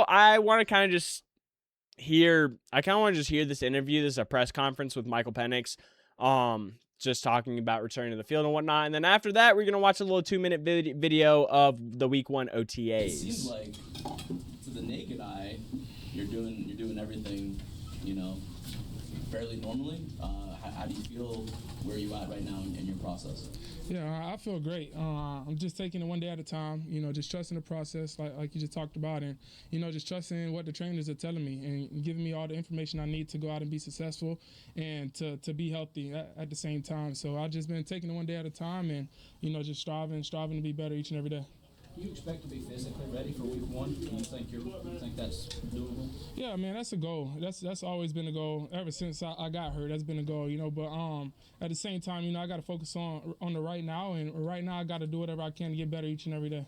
I want to kind of just hear this interview. This is a press conference with Michael Penix. Just talking about returning to the field and whatnot. And then after that, we're going to watch a little 2-minute video of the week 1 OTAs. It seems like, to the naked eye, you're doing everything, fairly normally. How do you feel where you at right now in your process? Yeah, I feel great. I'm just taking it one day at a time, just trusting the process like you just talked about, and, just trusting what the trainers are telling me and giving me all the information I need to go out and be successful and to be healthy at the same time. So I've just been taking it one day at a time and, just striving to be better each and every day. Do you expect to be physically ready for week 1? Do you think that's doable? Yeah, man, that's a goal. That's always been a goal ever since I got hurt. That's been a goal, But at the same time, I got to focus on the right now, and right now I got to do whatever I can to get better each and every day.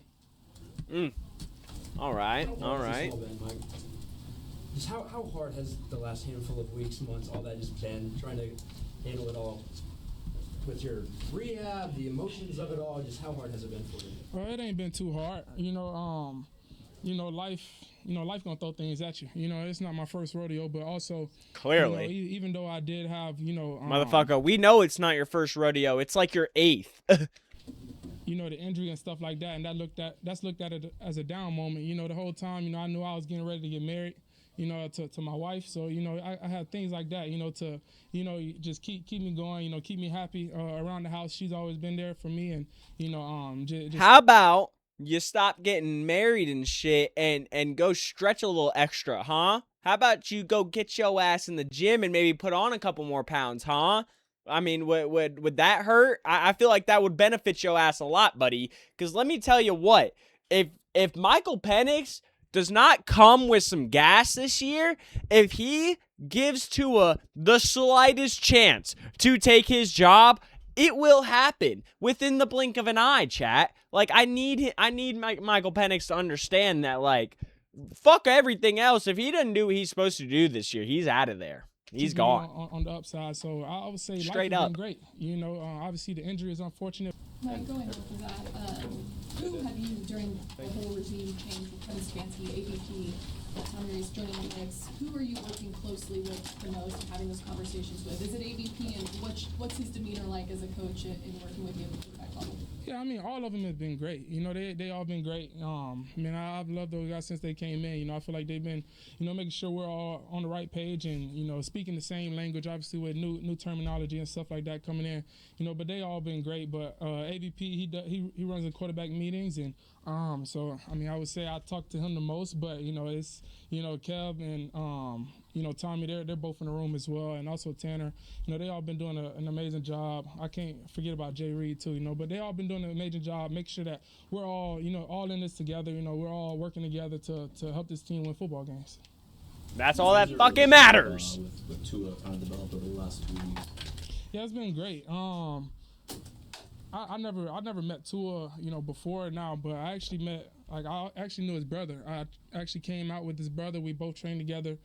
All right. Just how hard has the last handful of weeks, months, all that just been trying to handle it all? With your rehab, the emotions of it all, just how hard has it been for you? Well, it ain't been too hard. Life gonna throw things at you. It's not my first rodeo, but also clearly, even though I did have, motherfucker, we know it's not your first rodeo. It's like your 8th. The injury and stuff like that, and that's looked at it as a down moment. The whole time, I knew I was getting ready to get married. To my wife. So, I had things like that, to, just keep me going, keep me happy around the house. She's always been there for me. And, just how about you stop getting married and shit and go stretch a little extra, huh? How about you go get your ass in the gym and maybe put on a couple more pounds, huh? I mean, would that hurt? I feel like that would benefit your ass a lot, buddy. Because let me tell you what, if Michael Penix does not come with some gas this year, if he gives Tua the slightest chance to take his job, it will happen within the blink of an eye, chat. Like, I need Michael Penix to understand that, like, fuck everything else. If he doesn't do what he's supposed to do this year, he's out of there. He's gone. On the upside. So I would say straight life has up been great. Obviously the injury is unfortunate. Right, going off of that, who have you, during the whole regime change with Penix, AVP, Tommy Reese joining the mix, who are you working closely with the most and having those conversations with? Is it AVP, and what's his demeanor like as a coach in working with you at the quarterback level? Yeah, I mean, all of them have been great. They all been great. I've loved those guys since they came in. I feel like they've been, making sure we're all on the right page and, speaking the same language, obviously with new terminology and stuff like that coming in. But they all been great. But AVP, he runs the quarterback meetings, and so I mean, I would say I talk to him the most. But it's Kev and Tommy, they're both in the room as well, and also Tanner. They all been doing an amazing job. I can't forget about Jay Reed too. But they all been doing an amazing job. Make sure that we're all all in this together. We're all working together to help this team win football games. That's all that fucking matters. With Tua kind of developed over the last 2 weeks. Yeah, it's been great. I never met Tua, before now, but I actually knew his brother. I actually came out with his brother. We both trained together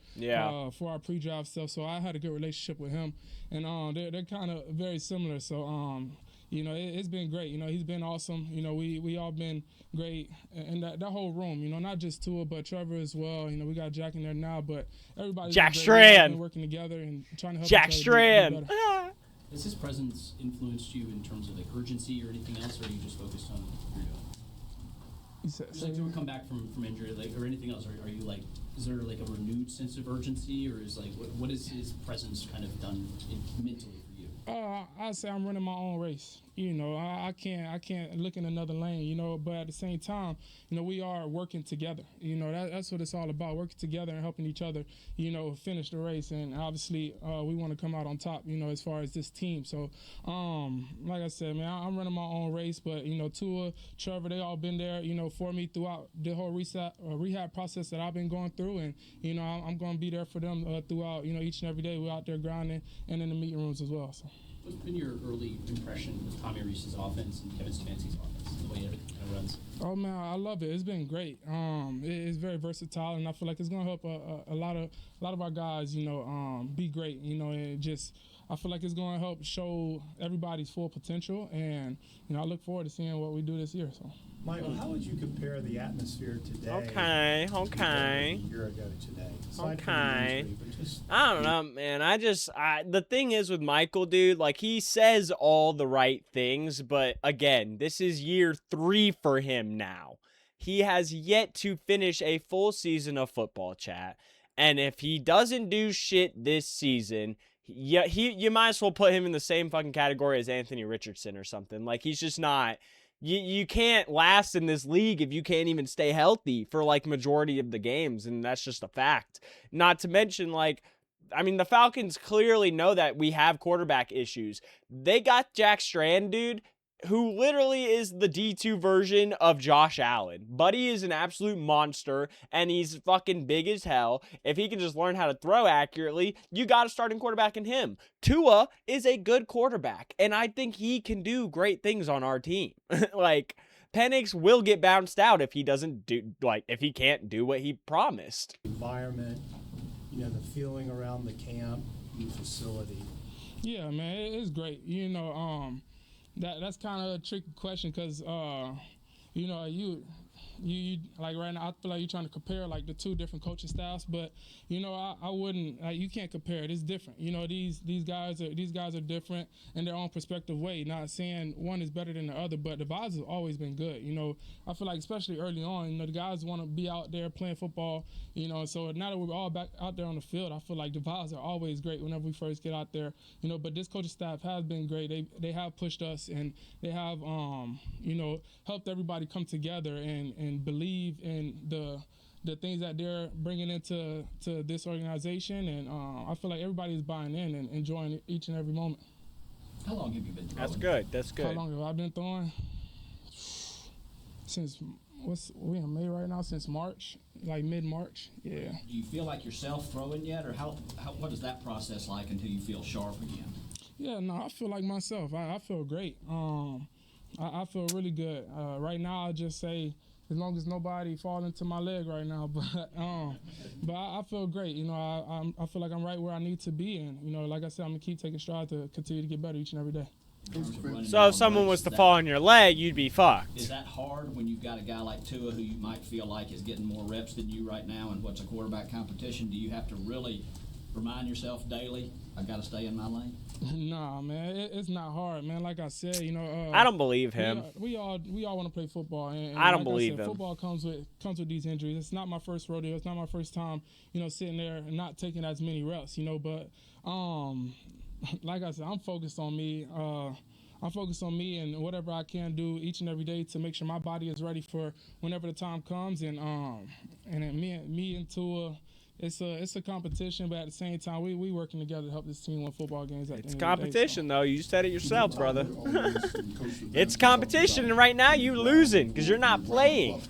for our pre-draft stuff, so I had a good relationship with him. And they're kind of very similar, so it's been great. He's been awesome. We all been great, and that whole room. Not just Tua, but Trevor as well. We got Jack in there now, but everybody's Jack Strand working together and trying to help Jack each other Strand. be better. Has his presence influenced you in terms of urgency or anything else, or are you just focused on to come back from injury, or anything else? Are you is there a renewed sense of urgency, or is what is his presence kind of done mentally for you? I'd say I'm running my own race. I can't look in another lane, but at the same time, we are working together. That's what it's all about, working together and helping each other, finish the race. And obviously, we want to come out on top, as far as this team. So, like I said, man, I'm running my own race, but, Tua, Trevor, they all been there, for me throughout the whole rehab process that I've been going through. And, I'm going to be there for them throughout, each and every day. We're out there grinding and in the meeting rooms as well. So. What's been your early impression of Tommy Reese's offense and Kevin Stefanski's offense, the way everything kind of runs? Oh man, I love it. It's been great. It's very versatile, and I feel like it's gonna help a lot of our guys, be great. And just I feel like it's going to help show everybody's full potential, and I look forward to seeing what we do this year. So, Michael, how would you compare the atmosphere today? Okay. A year ago today. Aside from the injury, but just, I don't know, man. The thing is with Micheal, dude, like, he says all the right things, but again, this is year 3 for him now. He has yet to finish a full season of football, chat. And if he doesn't do shit this season, you might as well put him in the same fucking category as Anthony Richardson or something. Like, he's just not. You can't last in this league if you can't even stay healthy for, like, majority of the games, and that's just a fact. Not to mention, like, I mean, the Falcons clearly know that we have quarterback issues. They got Jack Strand, dude, who literally is the D2 version of Josh Allen. Buddy is an absolute monster, and he's fucking big as hell. If he can just learn how to throw accurately, you got a starting quarterback in him. Tua is a good quarterback, and I think he can do great things on our team. Like, Penix will get bounced out if he doesn't do, like, if he can't do what he promised. environment, the feeling around the camp, the facility. yeah, man, it's great. That's kind of a tricky question because, you like right now, I feel like you're trying to compare like the 2 different coaching styles, but I wouldn't. You can't compare it. It's different. These guys are different in their own perspective way. Not saying one is better than the other, but the vibes have always been good. I feel like especially early on, the guys want to be out there playing football. So now that we're all back out there on the field, I feel like the vibes are always great whenever we first get out there. But this coaching staff has been great. They have pushed us, and they have helped everybody come together and believe in the things that they're bringing into this organization, and I feel like everybody is buying in and enjoying each and every moment. How long have you been throwing? That's good. How long have I been throwing? Since we in May right now? Since March, like mid-March. Yeah. Do you feel like yourself throwing yet, or what is that process like until you feel sharp again? Yeah, no, I feel like myself. I feel great. I feel really good. Right now, I'll just say, as long as nobody fall into my leg right now, but I feel great. I feel like I'm right where I need to be, and like I said, I'm gonna keep taking strides to continue to get better each and every day. So if someone was to fall on your leg, you'd be fucked. Is that hard when you've got a guy like Tua who you might feel like is getting more reps than you right now in what's a quarterback competition? Do you have to really remind yourself daily, I got to stay in my lane? Nah, man, it's not hard, man. Like I said, I don't believe him. We all want to play football, and I don't like believe I said, him. Football comes with these injuries. It's not my first rodeo. It's not my first time, sitting there and not taking as many reps, But like I said, I'm focused on me. I'm focused on me and whatever I can do each and every day to make sure my body is ready for whenever the time comes. And then me and Tua, it's a competition, but at the same time, we working together to help this team win football games. It's competition, though. You said it yourself, brother. It's competition, and right now you're losing because you're not playing.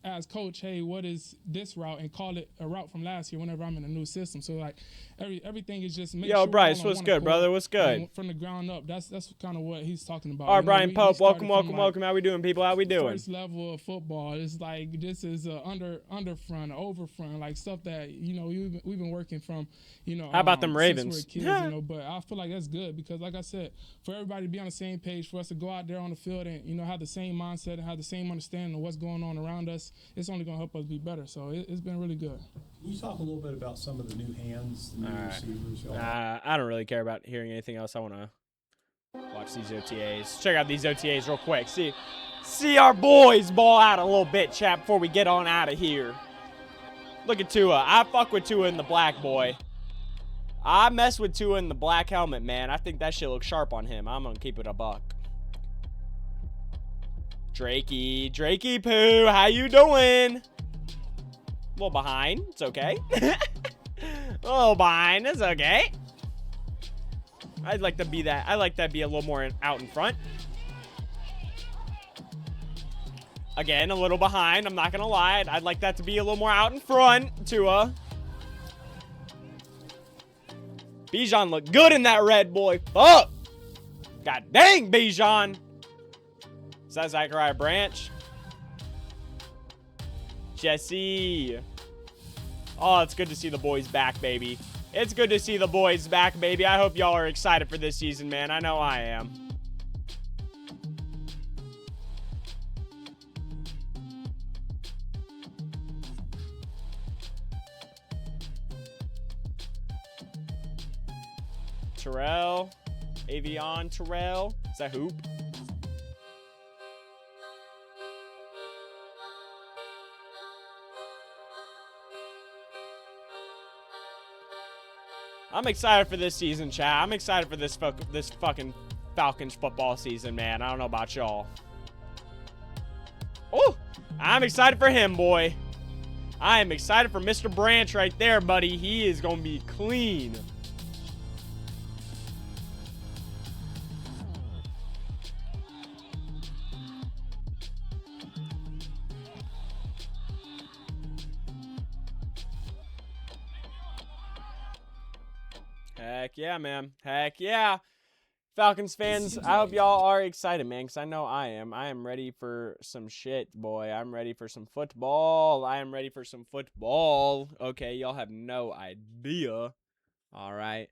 As coach, hey, what is this route, and call it a route from last year whenever I'm in a new system. So like everything is just make Yo, sure Bryce, we're all on what's one good, accord, brother? What's good? and from the ground up. That's kind of what he's talking about. All right, Brian we Pope, started welcome. from, like, How we doing, people? How we doing? First level of football. It's like this is a under front, over front, like stuff that we've been working from. How about them since Ravens? we were kids, but I feel like that's good because, like I said, for everybody to be on the same page, for us to go out there on the field and have the same mindset and have the same understanding of what's going on around us, it's only gonna help us be better. So it's been really good. Can you talk a little bit about some of the new hands, the new receivers? I don't really care about hearing anything else. I want to watch these OTAs. Check out these OTAs real quick. See our boys ball out a little bit, chat, before we get on out of here. Look at Tua. I fuck with Tua in the black, boy. I mess with Tua in the black helmet, man. I think that shit looks sharp on him. I'm going to keep it a buck. Drakey Poo, how you doing? A little behind. It's okay. A little behind. It's okay. I'd like to be that. I like that be a little more out in front. Again, a little behind. I'm not going to lie. I'd like that to be a little more out in front. Tua. Bijan looked good in that red, boy. Fuck. God dang, Bijan. Is that Zachariah Branch? Jesse. Oh, it's good to see the boys back, baby. It's good to see the boys back, baby. I hope y'all are excited for this season, man. I know I am. Terrell. Avion Terrell. Is that Hoop? I'm excited for this season, chat. I'm excited for this fucking Falcons football season, man. I don't know about y'all. Oh, I'm excited for him, boy. I am excited for Mr. Branch right there, buddy. He is going to be clean. Heck yeah, man. Heck yeah. Falcons fans, I hope y'all are excited, man, because I know I am. I am ready for some shit, boy. I'm ready for some football. I am ready for some football. Okay, y'all have no idea. All right.